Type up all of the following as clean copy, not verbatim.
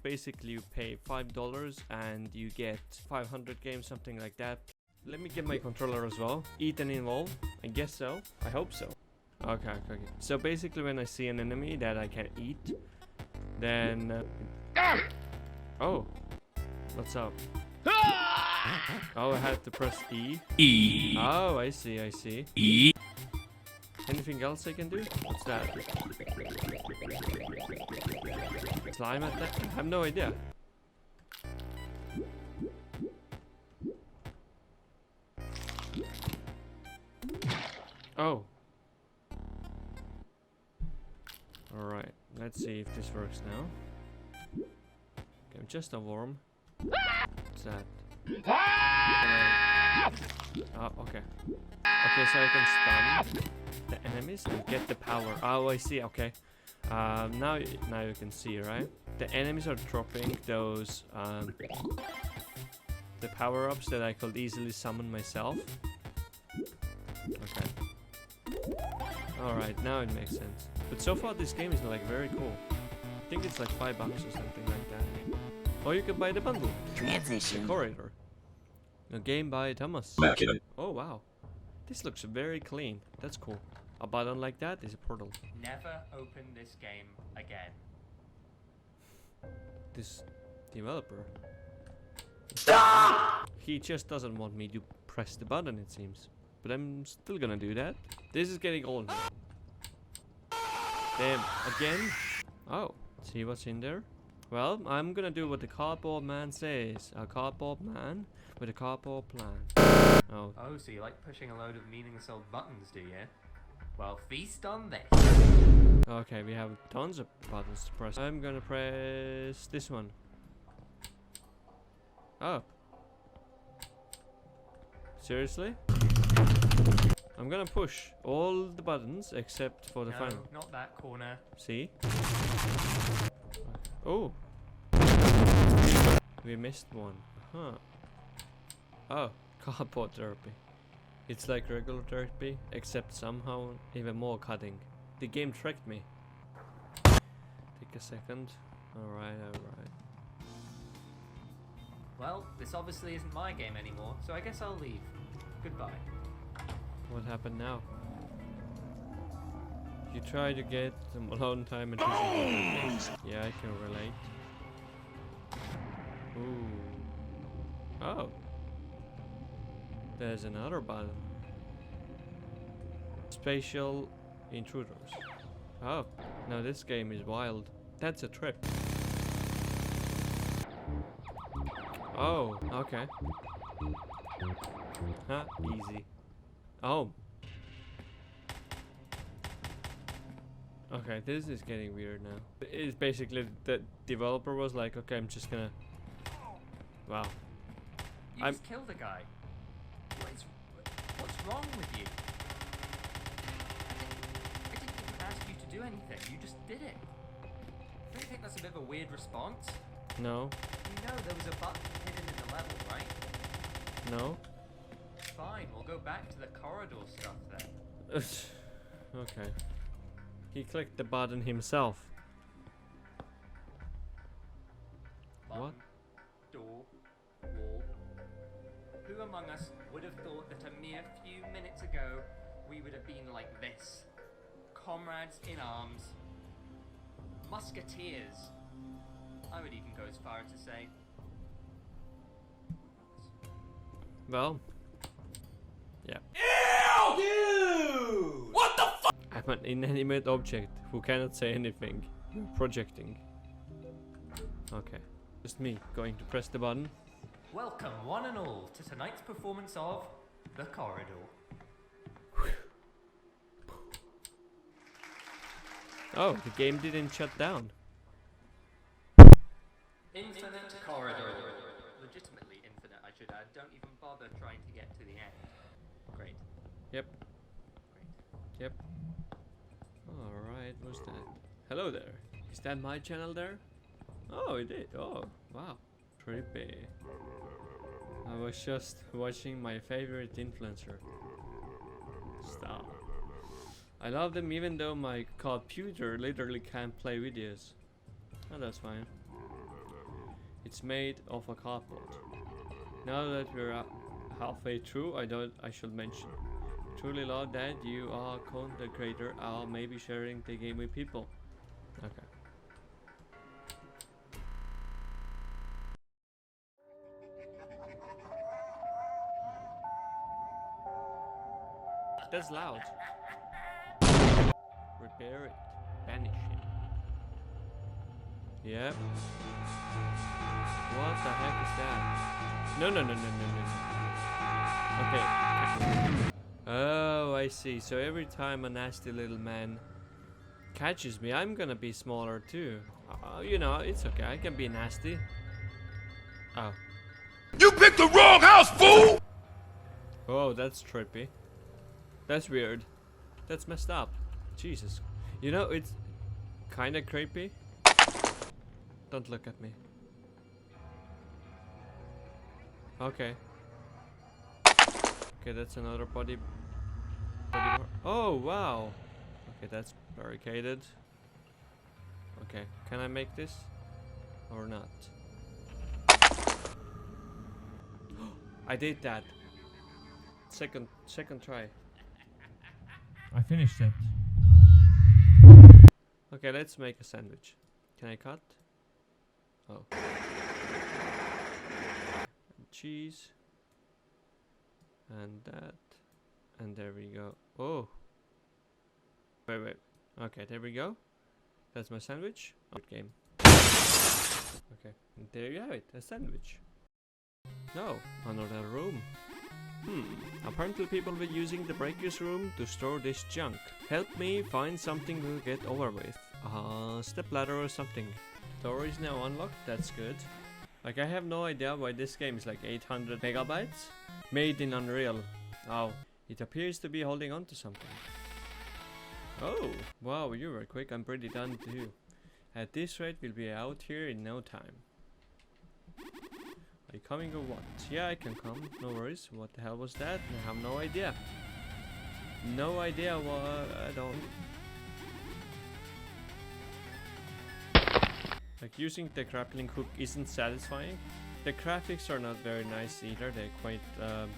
basically you pay $5 and you get 500 games, something like that. Let me get my controller as well. Eat and involve. I guess so. I hope so. Okay. So basically when I see an enemy that I can eat, then... Oh. What's up? Oh, I had to press E. E. Oh, I see. E. Anything else I can do? What's that? Slime attack? I have no idea. Oh. Alright, let's see if this works now. Okay, just a worm. What's that? Oh, okay. Okay, so I can stun the enemies and get the power. Oh, I see. Okay. Now you can see, right? The enemies are dropping those the power-ups that I could easily summon myself. Okay. All right, now it makes sense. But so far, this game is like very cool. I think it's like $5 or something like that. Or you can buy the bundle. Transition. The Corridor. A game by Thomas. Machina. Oh wow, this looks very clean. That's cool. A button like that is a portal. Never open this game again. This developer. He just doesn't want me to press the button, it seems. But I'm still gonna do that. This is getting old now. Damn, again? Oh, see what's in there? Well, I'm gonna do what the cardboard man says. A cardboard man with a cardboard plan. Oh. Oh, so you like pushing a load of meaningless old buttons, do you? Well, feast on this. Okay, we have tons of buttons to press. I'm gonna press this one. Oh. Seriously? I'm gonna push all the buttons except for the No, final. not that corner. See? Oh. We missed one. Huh. Oh, cardboard therapy. It's like regular therapy, except somehow even more cutting. The game tricked me. Take a second. Alright. Well, this obviously isn't my game anymore, so I guess I'll leave. Goodbye. What happened now? You try to get them a long time and yeah, I can relate. Ooh. Oh. There's another button. Spatial intruders. Oh, now this game is wild. That's a trip. Oh, okay. Huh, easy. Oh. Okay, this is getting weird now. It's basically the developer was like, okay, I'm just gonna... Wow. You just killed a guy. What's wrong with you? I didn't even ask you to do anything. You just did it. Don't you think that's a bit of a weird response? No. You know there was a button hidden in the level, right? No. Fine, we'll go back to the corridor stuff then. Okay. He clicked the button himself. Button, What? door, wall. Who among us would have thought that a mere few minutes ago we would have been like this? Comrades in arms. Musketeers. I would even go as far as to say... Well. Yeah. Ew! What the fuck? I'm an inanimate object who cannot say anything. You're projecting. Okay. Just me going to press the button. Welcome one and all to tonight's performance of The Corridor. Oh, the game didn't shut down. Infinite Corridor. Legitimately infinite, I should add. Don't even bother trying to get to the end. Great. Yep. Yep. Alright, what's that? Hello there. Is that my channel there? Oh, it did. Oh, wow. Trippy. I was just watching my favorite influencer. Stop. I love them even though my computer literally can't play videos. Oh, that's fine. It's made of a cardboard. Now that we're halfway through, I should mention. Truly love that you are content creator or maybe sharing the game with people. Okay. That's loud. Repair it. Banish him. Yep. What the heck is that? No. Okay. Oh, I see. So every time a nasty little man catches me, I'm gonna be smaller too. You know, it's okay. I can be nasty. Oh. You picked the wrong house, fool! Oh, that's trippy. That's weird. That's messed up. Jesus. You know, it's kind of creepy. Don't look at me. Okay. Okay, that's another body. Oh, wow. Okay, that's barricaded. Okay, can I make this? Or not? I did that. Second try. I finished it. Okay, let's make a sandwich. Can I cut? Oh. And cheese. And that. And there we go. Oh. Wait. Okay, there we go. That's my sandwich. Good game. Okay, and there you have it. A sandwich. No, another room. Apparently people were using the breaker's room to store this junk. Help me find something to get over with. Step ladder or something. Door is now unlocked, that's good. Like, I have no idea why this game is like 800 megabytes. Made in Unreal. Oh, it appears to be holding on to something. Oh, wow, you were quick. I'm pretty done too. At this rate, we'll be out here in no time. Are you coming or what? Yeah, I can come. No worries. What the hell was that? I have no idea. No idea what I don't. Like, using the grappling hook isn't satisfying. The graphics are not very nice either. They're quite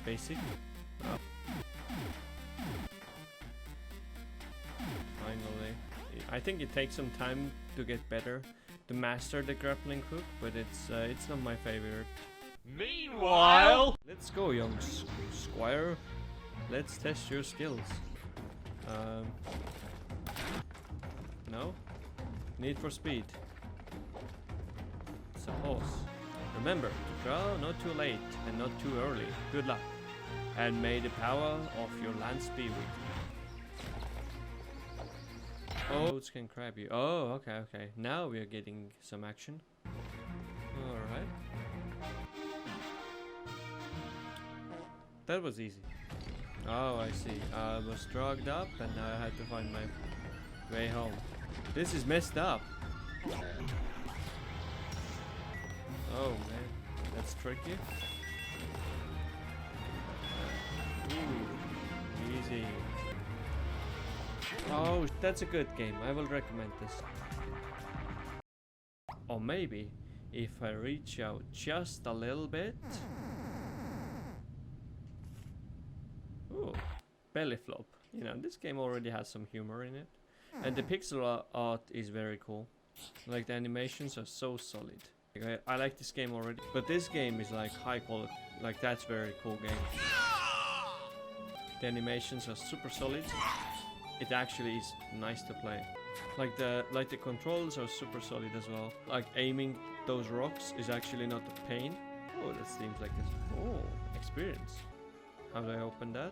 basic. Oh. Finally. I think it takes some time to get better, to master the grappling hook, but it's not my favorite. Meanwhile, Let's go, young squire. Let's test your skills. No? Need for speed. Suppose. Remember, to draw not too late and not too early. Good luck. And may the power of your lance be with you. Oh, boats can grab you. Oh, okay. Now we are getting some action. Alright. That was easy. Oh, I see. I was drugged up and now I had to find my way home. This is messed up. Oh man, that's tricky. Ooh, easy. Oh, that's a good game. I will recommend this. Or maybe, if I reach out just a little bit. Ooh, belly flop. You know, this game already has some humor in it. And the pixel art is very cool. Like, the animations are so solid. I like this game already. But this game is like high quality. Like, that's very cool game. The animations are super solid. It actually is nice to play. Like the controls are super solid as well. Like, aiming those rocks is actually not a pain. Oh, that seems like this. Oh, experience. How do I open that?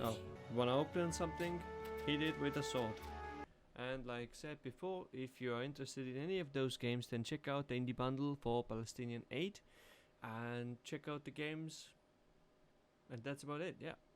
Oh, wanna open something? Hit it with a sword. And like said before, if you are interested in any of those games, then check out the indie bundle for Palestinian 8 and check out the games. And that's about it, yeah.